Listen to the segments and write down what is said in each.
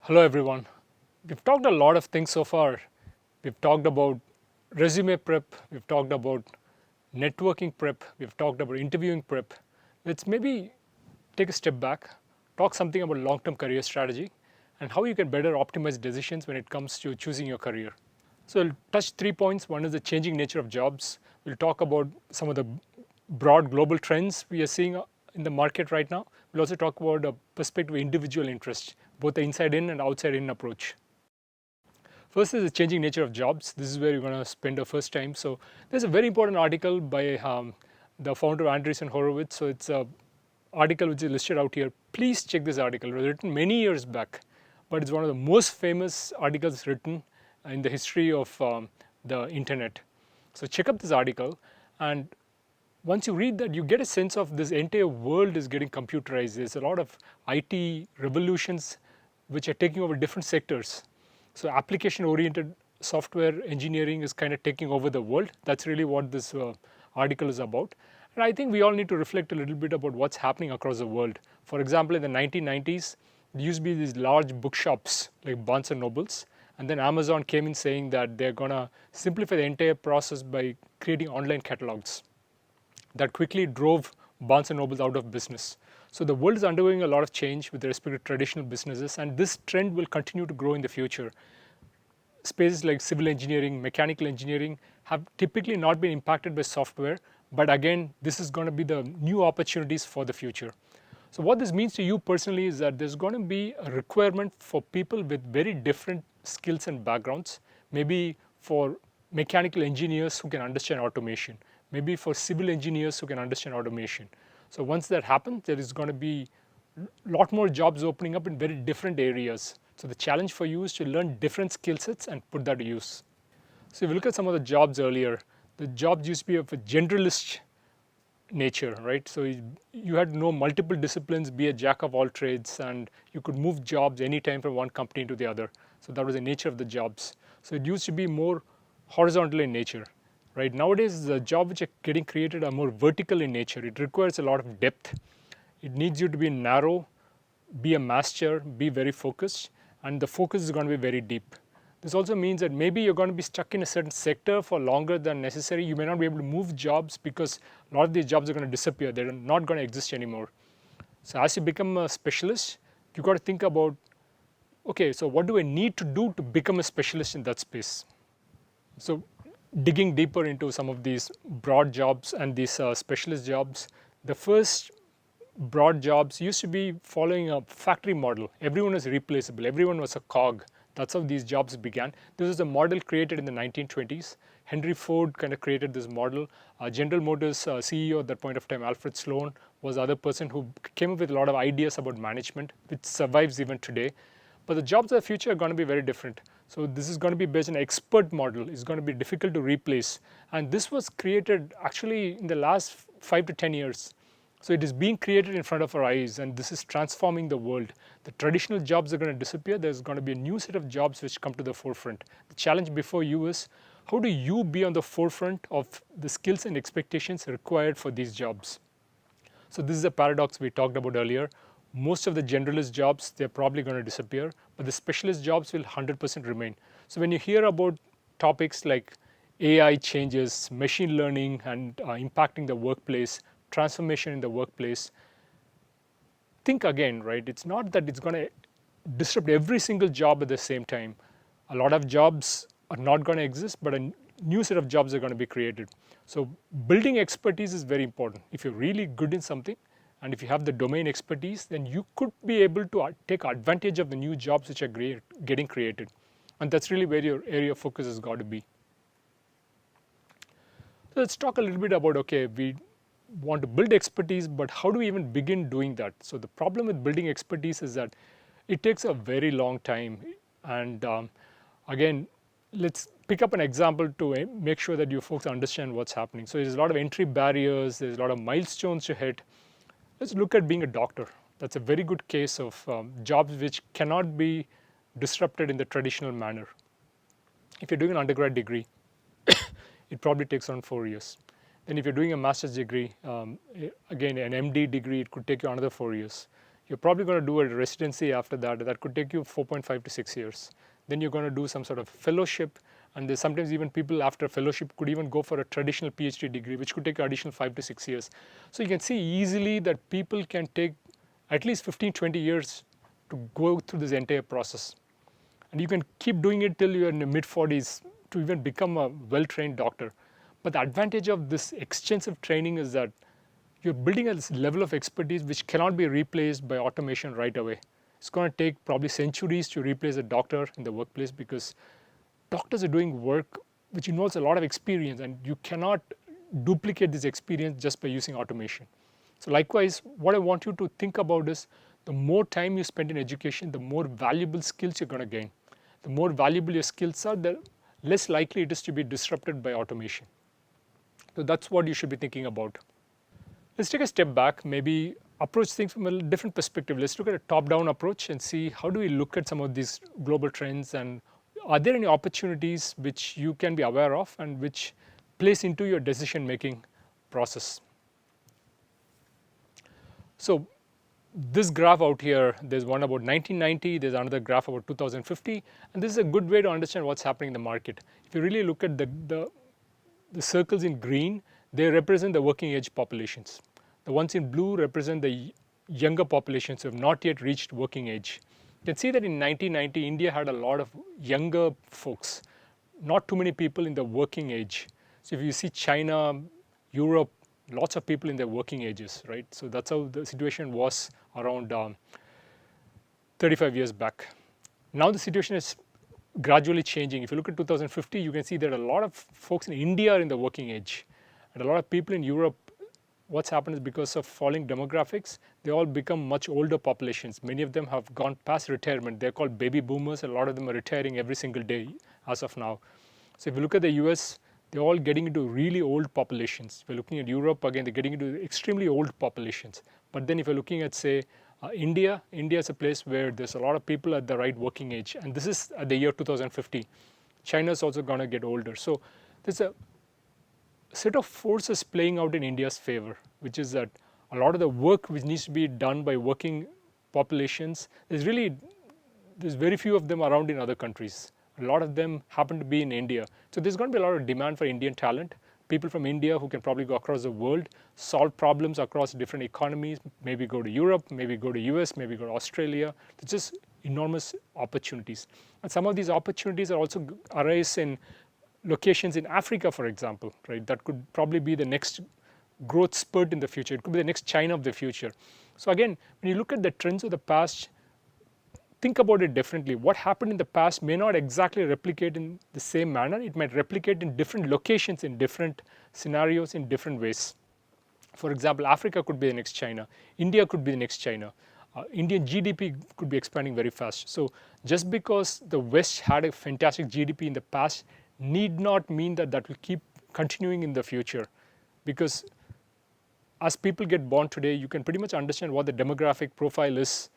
Hello everyone. We've talked a lot of things so far. We've talked about resume prep, we've talked about networking prep, we've talked about interviewing prep. Let's maybe take a step back, talk something about long-term career strategy and how you can better optimize decisions when it comes to choosing your career. So we'll touch 3 points. One is the changing nature of jobs. We'll talk about some of the broad global trends we are seeing in the market right now. We'll also talk about a perspective of individual interest, both the inside in and outside in approach. First is the changing nature of jobs. This is where you're going to spend the first time. So there's a very important article by the founder Andreessen Horowitz. So it's an article which is listed out here. Please check this article. It was written many years back, but it's one of the most famous articles written in the history of the internet. So check up this article, and once you read that, you get a sense of this entire world is getting computerized. There's a lot of IT revolutions which are taking over different sectors. So application-oriented software engineering is kind of taking over the world. That's really what this article is about. And I think we all need to reflect a little bit about what's happening across the world. For example, in the 1990s, there used to be these large bookshops like Barnes and Nobles. And then Amazon came in saying that they're going to simplify the entire process by creating online catalogs. That quickly drove Barnes and Nobles out of business. So the world is undergoing a lot of change with respect to traditional businesses, and this trend will continue to grow in the future. Spaces like civil engineering, mechanical engineering have typically not been impacted by software, but again, this is going to be the new opportunities for the future. So what this means to you personally is that there's going to be a requirement for people with very different skills and backgrounds, maybe for mechanical engineers who can understand automation, maybe for civil engineers who can understand automation. So once that happens, there is going to be a lot more jobs opening up in very different areas. So the challenge for you is to learn different skill sets and put that to use. So if you look at some of the jobs earlier, the jobs used to be of a generalist nature, right? So you had to know multiple disciplines, be a jack of all trades, and you could move jobs anytime from one company to the other. So that was the nature of the jobs. So it used to be more horizontal in nature, right? Nowadays, the jobs which are getting created are more vertical in nature. It requires a lot of depth. It needs you to be narrow, be a master, be very focused, and the focus is going to be very deep. This also means that maybe you're going to be stuck in a certain sector for longer than necessary. You may not be able to move jobs because a lot of these jobs are going to disappear. They're not going to exist anymore. So as you become a specialist, you've got to think about, okay, so what do I need to do to become a specialist in that space? So digging deeper into some of these broad jobs and these specialist jobs, the first broad jobs used to be following a factory model. Everyone was replaceable. Everyone was a cog. That's how these jobs began. This was a model created in the 1920s. Henry Ford kind of created this model. General Motors CEO at that point of time, Alfred Sloan, was the other person who came up with a lot of ideas about management, which survives even today. But the jobs of the future are going to be very different. So this is going to be based on an expert model. It's going to be difficult to replace. And this was created actually in the last 5 to 10 years. So it is being created in front of our eyes, and this is transforming the world. The traditional jobs are going to disappear. There's going to be a new set of jobs which come to the forefront. The challenge before you is, how do you be on the forefront of the skills and expectations required for these jobs? So this is a paradox we talked about earlier. Most of the generalist jobs, they're probably going to disappear, but the specialist jobs will 100% remain. So when you hear about topics like AI changes, machine learning, and impacting the workplace, transformation in the workplace, think again, right? It's not that it's going to disrupt every single job at the same time. A lot of jobs are not going to exist, but a new set of jobs are going to be created. So building expertise is very important. If you're really good in something, and if you have the domain expertise, then you could be able to take advantage of the new jobs which are getting created. And that's really where your area of focus has got to be. So let's talk a little bit about, okay, we want to build expertise, but how do we even begin doing that? So the problem with building expertise is that it takes a very long time. And again, let's pick up an example to make sure that you folks understand what's happening. So there's a lot of entry barriers, there's a lot of milestones to hit. Let's look at being a doctor. That's a very good case of jobs which cannot be disrupted in the traditional manner. If you're doing an undergrad degree, it probably takes around 4 years. Then if you're doing a master's degree, again, an MD degree, it could take you another 4 years. You're probably going to do a residency after that. That could take you 4.5 to 6 years. Then you're going to do some sort of fellowship, and there's sometimes even people after fellowship could even go for a traditional PhD degree, which could take additional 5 to 6 years. So you can see easily that people can take at least 15, 20 years to go through this entire process. And you can keep doing it till you're in the mid-40s to even become a well-trained doctor. But the advantage of this extensive training is that you're building a level of expertise which cannot be replaced by automation right away. It's going to take probably centuries to replace a doctor in the workplace, because doctors are doing work which involves a lot of experience, and you cannot duplicate this experience just by using automation. So likewise, what I want you to think about is the more time you spend in education, the more valuable skills you're going to gain. The more valuable your skills are, the less likely it is to be disrupted by automation. So that's what you should be thinking about. Let's take a step back, maybe approach things from a different perspective. Let's look at a top-down approach and see how do we look at some of these global trends, and are there any opportunities which you can be aware of and which plays into your decision-making process. So this graph out here, there's one about 1990, there's another graph about 2050, and this is a good way to understand what's happening in the market. If you really look at the circles in green, they represent the working age populations. The ones in blue represent the younger populations who have not yet reached working age. You can see that in 1990, India had a lot of younger folks, not too many people in the working age. So if you see China, Europe, lots of people in their working ages, right? So that's how the situation was around 35 years back. Now the situation is gradually changing. If you look at 2050, you can see that a lot of folks in India are in the working age, and a lot of people in Europe. What's happened is because of falling demographics, they all become much older populations. Many of them have gone past retirement. They're called baby boomers. A lot of them are retiring every single day as of now. So if you look at the US, they're all getting into really old populations. If you're looking at Europe, again, they're getting into extremely old populations. But then if you're looking at, say, India is a place where there's a lot of people at the right working age. And this is at the year 2050. China's also going to get older. So there's a set of forces playing out in India's favor, which is that a lot of the work which needs to be done by working populations, there's very few of them around in other countries. A lot of them happen to be in India. So there's going to be a lot of demand for Indian talent, people from India who can probably go across the world, solve problems across different economies, maybe go to Europe, maybe go to US, maybe go to Australia. There's just enormous opportunities. And some of these opportunities are also arise in locations in Africa, for example, right? That could probably be the next growth spurt in the future. It could be the next China of the future. So again, when you look at the trends of the past, think about it differently. What happened in the past may not exactly replicate in the same manner. It might replicate in different locations, in different scenarios, in different ways. For example, Africa could be the next China. India could be the next China. Indian GDP could be expanding very fast. So just because the West had a fantastic GDP in the past need not mean that that will keep continuing in the future, because as people get born today, you can pretty much understand what the demographic profile is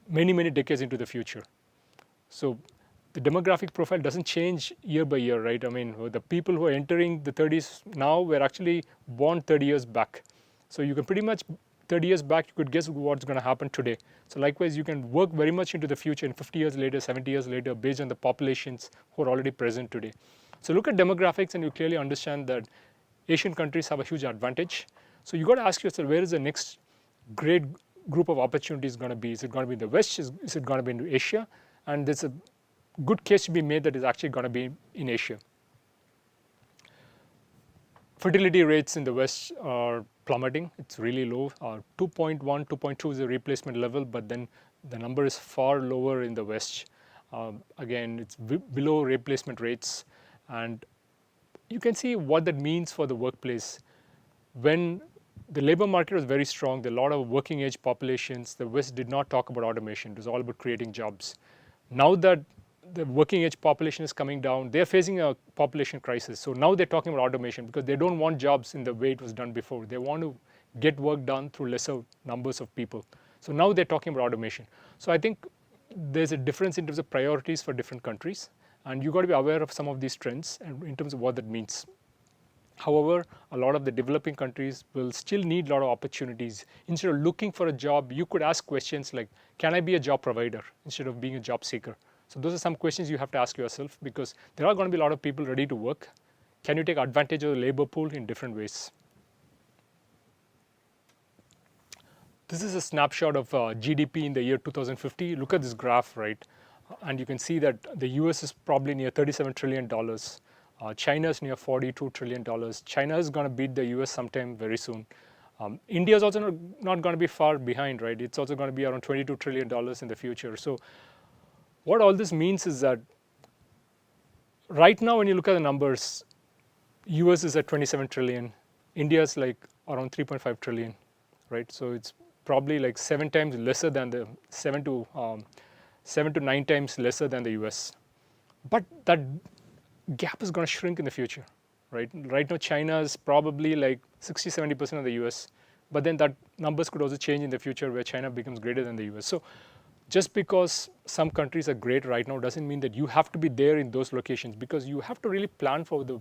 many decades into the future. So the demographic profile doesn't change year by year, right? I mean, the people who are entering the 30s now were actually born 30 years back. So you can pretty much 30 years back, you could guess what's going to happen today. So likewise, you can work very much into the future in 50 years later, 70 years later, based on the populations who are already present today. So look at demographics and you clearly understand that Asian countries have a huge advantage. So you got to ask yourself, where is the next great group of opportunities going to be? Is it going to be in the West? Is it going to be in Asia? And there's a good case to be made that is actually going to be in Asia. Fertility rates in the West are plummeting. It's really low. 2.1, 2.2 is the replacement level, but then the number is far lower in the West. Again, it's below replacement rates. And you can see what that means for the workplace. When the labor market was very strong, there are a lot of working age populations. The West did not talk about automation. It was all about creating jobs. Now that the working age population is coming down, they're facing a population crisis. So now they're talking about automation because they don't want jobs in the way it was done before. They want to get work done through lesser numbers of people. So now they're talking about automation. So I think there's a difference in terms of priorities for different countries. And you've got to be aware of some of these trends and in terms of what that means. However, a lot of the developing countries will still need a lot of opportunities. Instead of looking for a job, you could ask questions like, can I be a job provider instead of being a job seeker? So those are some questions you have to ask yourself, because there are going to be a lot of people ready to work. Can you take advantage of the labor pool in different ways? This is a snapshot of GDP in the year 2050. Look at this graph, right? And you can see that the US is probably near $37 trillion. China is near $42 trillion. China is going to beat the US sometime very soon. India is also not going to be far behind, right? It's also going to be around $22 trillion in the future. So what all this means is that right now, when you look at the numbers, US is at 27 trillion, India is like around 3.5 trillion, right? So it's probably like 7 times lesser than the 7 to 9 times lesser than the US. But that gap is going to shrink in the future, right? Right now, China is probably like 60-70% of the US, but then that numbers could also change in the future where China becomes greater than the US. So just because some countries are great right now doesn't mean that you have to be there in those locations, because you have to really plan for the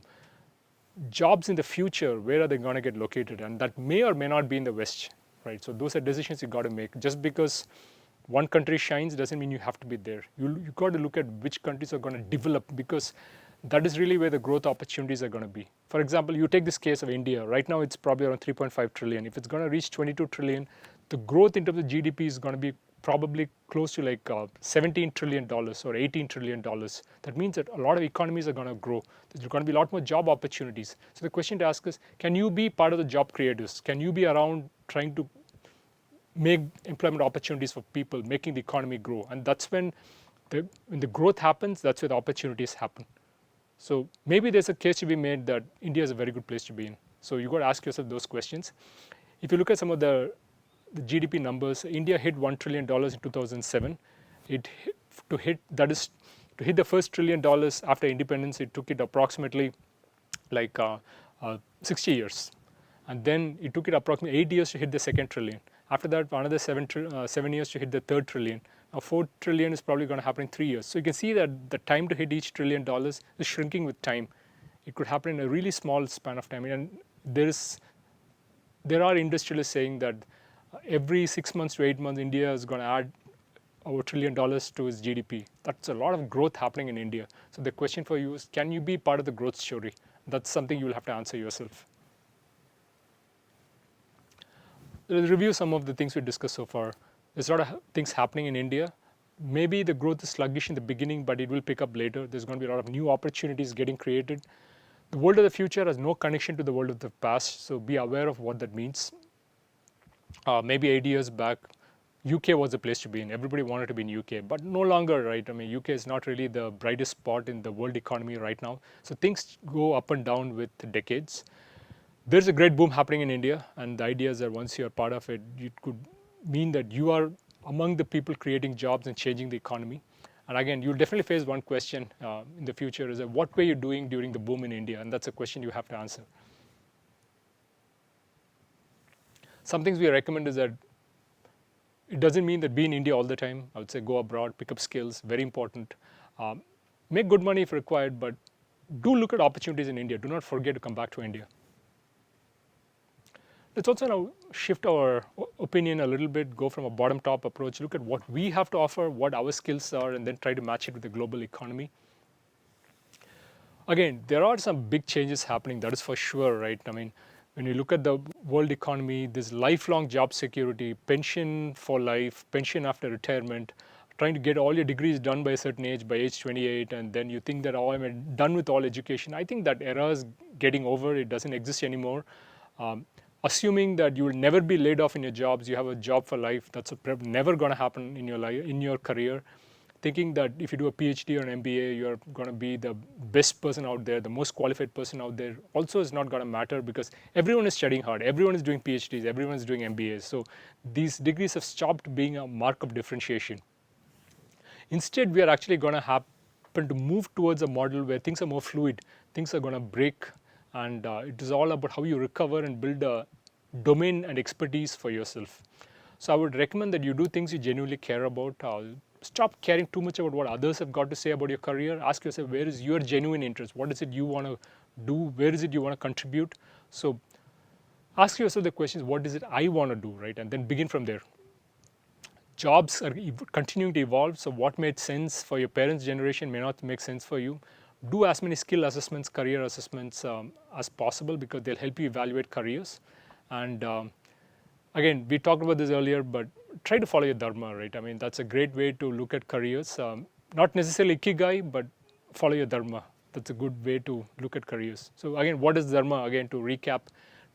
jobs in the future. Where are they going to get located? And that may or may not be in the West, right? So those are decisions you got to make. Just because one country shines doesn't mean you have to be there. You got to look at which countries are going to develop, because that is really where the growth opportunities are going to be. For example, you take this case of India. Right now, it's probably around 3.5 trillion. If it's going to reach 22 trillion, the growth in terms of GDP is going to be probably close to like $17 trillion or $18 trillion. That means that a lot of economies are going to grow. There's going to be a lot more job opportunities. So the question to ask is, can you be part of the job creators? Can you be around trying to make employment opportunities for people, making the economy grow? And that's when the growth happens, that's where the opportunities happen. So maybe there's a case to be made that India is a very good place to be in. So you got to ask yourself those questions. If you look at some of the GDP numbers, India hit $1 trillion in 2007. To hit the first $1 trillion after independence, it took it approximately like 60 years. And then it took it approximately 8 years to hit the second trillion. After that, another 7 years to hit the third trillion. Now, 4 trillion is probably going to happen in 3 years. So you can see that the time to hit each $1 trillion is shrinking with time. It could happen in a really small span of time. And there are industrialists saying that every 6 months to 8 months, India is going to add over $1 trillion to its GDP. That's a lot of growth happening in India. So the question for you is, can you be part of the growth story? That's something you will have to answer yourself. Let's review some of the things we discussed so far. There's a lot of things happening in India. Maybe the growth is sluggish in the beginning, but it will pick up later. There's going to be a lot of new opportunities getting created. The world of the future has no connection to the world of the past, so be aware of what that means. Maybe 8 years back, UK was the place to be in. Everybody wanted to be in UK, but no longer, right? I mean, UK is not really the brightest spot in the world economy right now. So things go up and down with decades. There's a great boom happening in India, and the idea is that once you're part of it, it could mean that you are among the people creating jobs and changing the economy. And again, you'll definitely face one question in the future, is that what were you doing during the boom in India? And that's a question you have to answer. Some things we recommend is that it doesn't mean that be in India all the time. I would say go abroad, pick up skills, very important. Make good money if required, but do look at opportunities in India. Do not forget to come back to India. Let's also now shift our opinion a little bit, go from a bottom-top approach, look at what we have to offer, what our skills are, and then try to match it with the global economy. Again, there are some big changes happening, that is for sure, right? I mean, when you look at the world economy, there's lifelong job security, pension for life, pension after retirement, trying to get all your degrees done by a certain age, by age 28, and then you think that, oh, I'm done with all education. I think that era is getting over. It doesn't exist anymore. Assuming that you will never be laid off in your jobs, you have a job for life, that's never going to happen in your life, in your career. Thinking that if you do a PhD or an MBA, you're going to be the best person out there, the most qualified person out there, also is not going to matter, because everyone is studying hard, everyone is doing PhDs, everyone is doing MBAs. So these degrees have stopped being a mark of differentiation. Instead, we are actually going to happen to move towards a model where things are more fluid, things are going to break, and it is all about how you recover and build a domain and expertise for yourself. So I would recommend that you do things you genuinely care about. Stop caring too much about what others have got to say about your career. Ask yourself, where is your genuine interest? What is it you want to do? Where is it you want to contribute? So ask yourself the questions, what is it I want to do, right? And then begin from there. Jobs are continuing to evolve, so what made sense for your parents' generation may not make sense for you. Do as many skill assessments, career assessments as possible, because they'll help you evaluate careers. And again, we talked about this earlier, but try to follow your dharma, right? I mean, that's a great way to look at careers. Not necessarily ikigai, but follow your dharma. That's a good way to look at careers. So again, what is dharma? Again, to recap,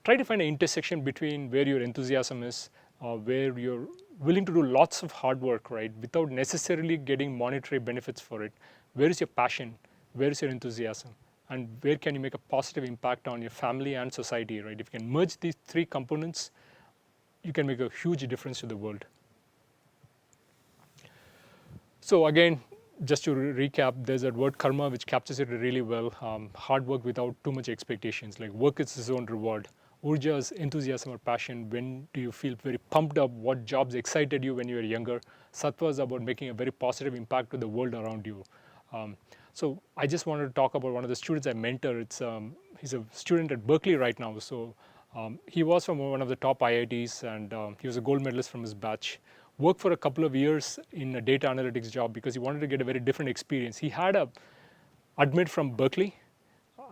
try to find an intersection between where your enthusiasm is, where you're willing to do lots of hard work, right, without necessarily getting monetary benefits for it. Where is your passion? Where is your enthusiasm? And where can you make a positive impact on your family and society, right? If you can merge these three components, you can make a huge difference to the world. So again, just to recap, there's that word karma which captures it really well. Hard work without too much expectations, like work is its own reward. Urja is enthusiasm or passion. When do you feel very pumped up? What jobs excited you when you were younger? Sattva is about making a very positive impact to the world around you. So I just wanted to talk about one of the students I mentor. He's a student at Berkeley right now. So he was from one of the top IITs, and he was a gold medalist from his batch. Worked for a couple of years in a data analytics job because he wanted to get a very different experience. He had a admit from Berkeley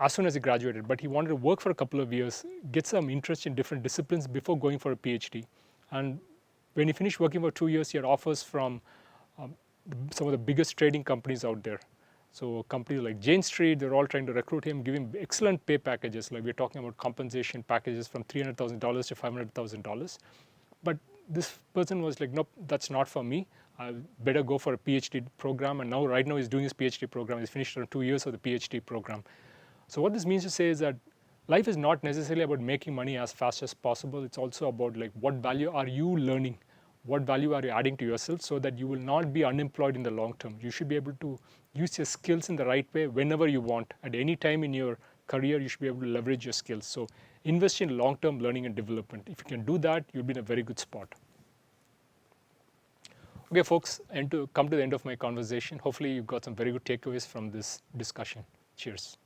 as soon as he graduated, but he wanted to work for a couple of years, get some interest in different disciplines before going for a PhD. And when he finished working for 2 years, he had offers from some of the biggest trading companies out there. So companies like Jane Street, they're all trying to recruit him, give him excellent pay packages. Like we're talking about compensation packages from $300,000 to $500,000. But this person was like, nope, that's not for me. I better go for a PhD program. And now, right now, he's doing his PhD program. He's finished around 2 years of the PhD program. So what this means to say is that life is not necessarily about making money as fast as possible. It's also about like what value are you learning? What value are you adding to yourself so that you will not be unemployed in the long term? You should be able to use your skills in the right way whenever you want. At any time in your career, you should be able to leverage your skills. So invest in long-term learning and development. If you can do that, you'll be in a very good spot. Okay, folks, and to come to the end of my conversation, hopefully you got some very good takeaways from this discussion. Cheers.